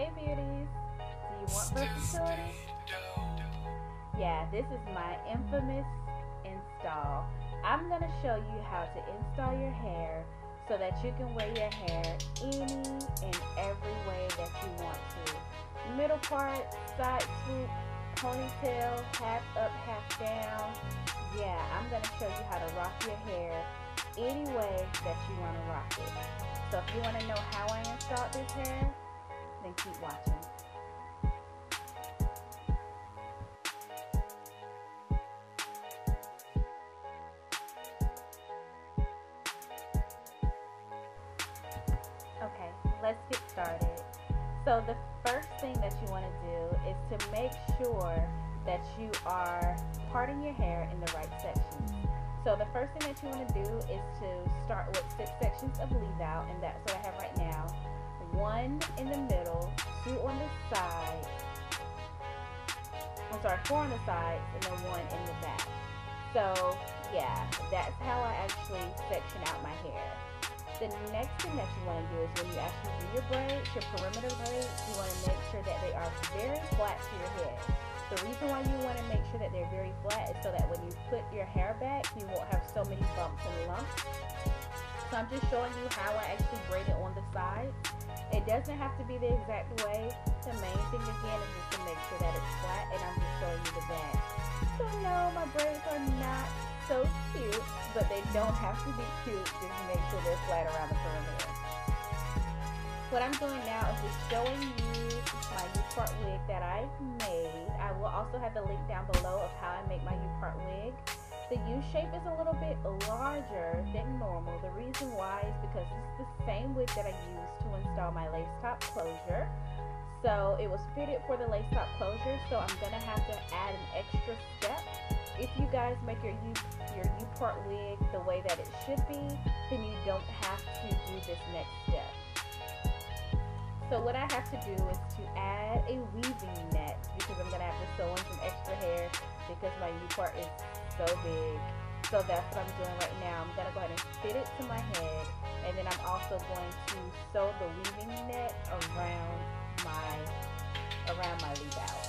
Hey beauties, do you want versatility? Yeah, this is my infamous install. I'm going to show you how to install your hair so that you can wear your hair any and every way that you want to. Middle part, side swoop, ponytail, half up, half down. Yeah, I'm going to show you how to rock your hair any way that you want to rock it. So if you want to know how I installed this hair, then keep watching. Okay, let's get started. So the first thing that you want to do is to make sure that you are parting your hair in the right sections. So the first thing that you want to do is to start with 6 sections of leave out, and that's what I have right now. 1 in the middle, 2 on the side, 4 on the sides, and then 1 in the back. So yeah, that's how I actually section out my hair. The next thing that you want to do is when you actually do your braids, your perimeter braids, you want to make sure that they are very flat to your head. The reason why you want to make sure that they're very flat is so that when you put your hair back, you won't have so many bumps and lumps. So I'm just showing you how I actually braid it on the sides. It doesn't have to be the exact way. The main thing again is just to make sure that it's flat, and I'm just showing you the back. So no, my braids are not so cute, but they don't have to be cute. Just make sure they're flat around the perimeter. What I'm doing now is just showing you my U-part wig that I made. I will also have the link down below of how I make my U-part wig. The U shape is a little bit larger than normal. The reason why is because this is the same wig that I used to install my lace top closure. So it was fitted for the lace top closure, so I'm going to have to add an extra step. If you guys make your U-part wig the way that it should be, then you don't have to do this next step. So what I have to do is to add a weaving net, because I'm going to have to sew in some extra hair because my U-part is so big. So that's what I'm doing right now. I'm going to go ahead and fit it to my head, and then I'm also going to sew the weaving net around my leave out.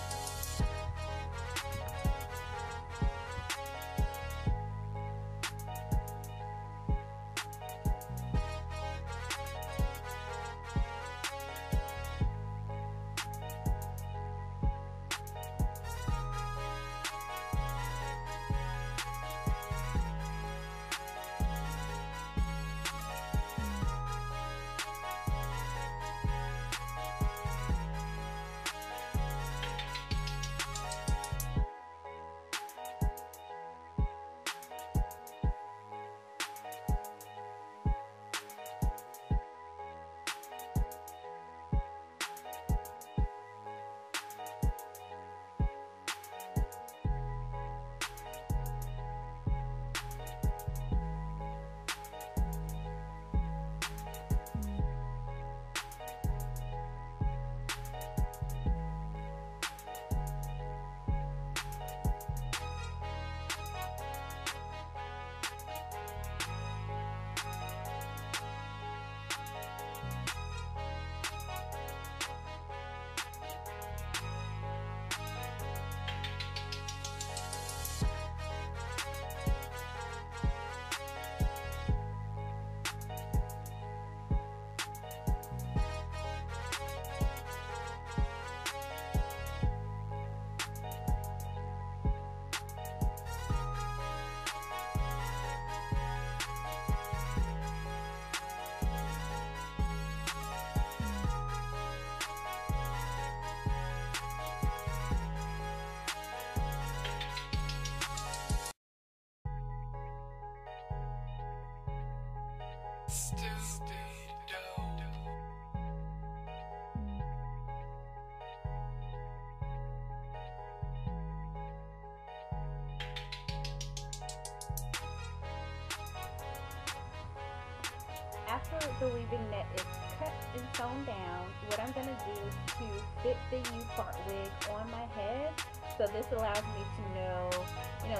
After the weaving net is cut and sewn down, what I'm going to do is to fit the U-part wig on my head. So this allows me to know,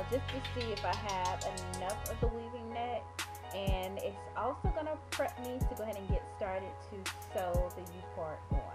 just to see if I have enough of the weaving net. And it's also going to prep me to go ahead and get started to sew the U-part on.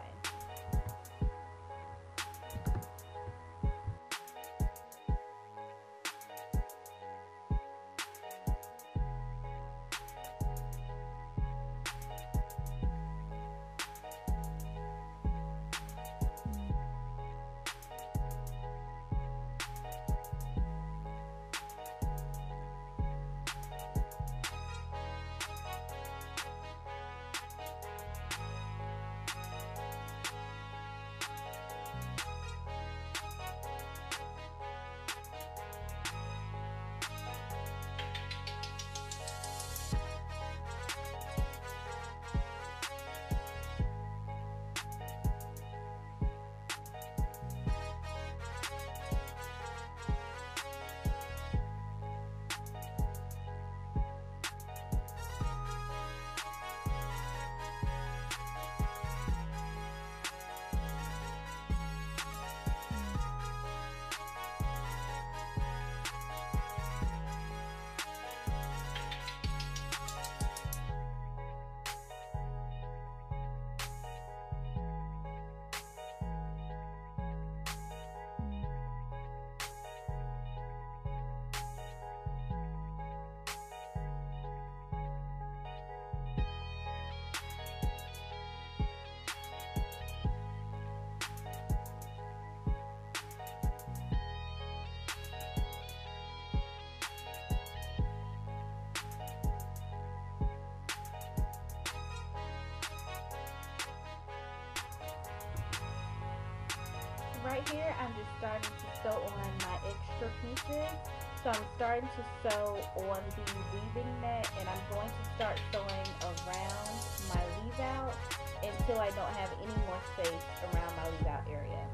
right here, I'm just starting to sew on my extra pieces. So I'm starting to sew on the weaving net, and I'm going to start sewing around my leave out until I don't have any more space around my leave out area.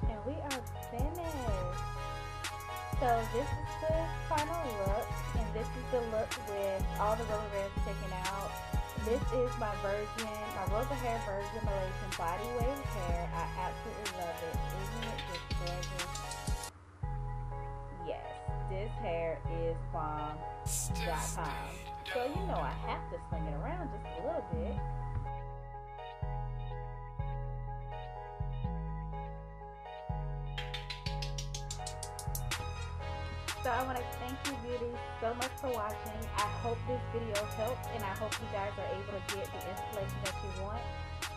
And we are finished. So this is the final look, and this is the look with all the rubber bands taken out. This is my version, my Rosa hair version Malaysian body wave hair. I absolutely love it. Isn't it just gorgeous? Yes, this hair is bomb.com. So you know I have to sling it around just a little bit. So I want to thank you, beauties, so much for watching. I hope this video helped, and I hope you guys are able to get the installation that you want.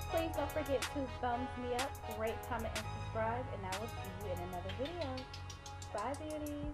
Please don't forget to thumbs me up, rate, comment, and subscribe, and I will see you in another video. Bye, beauties.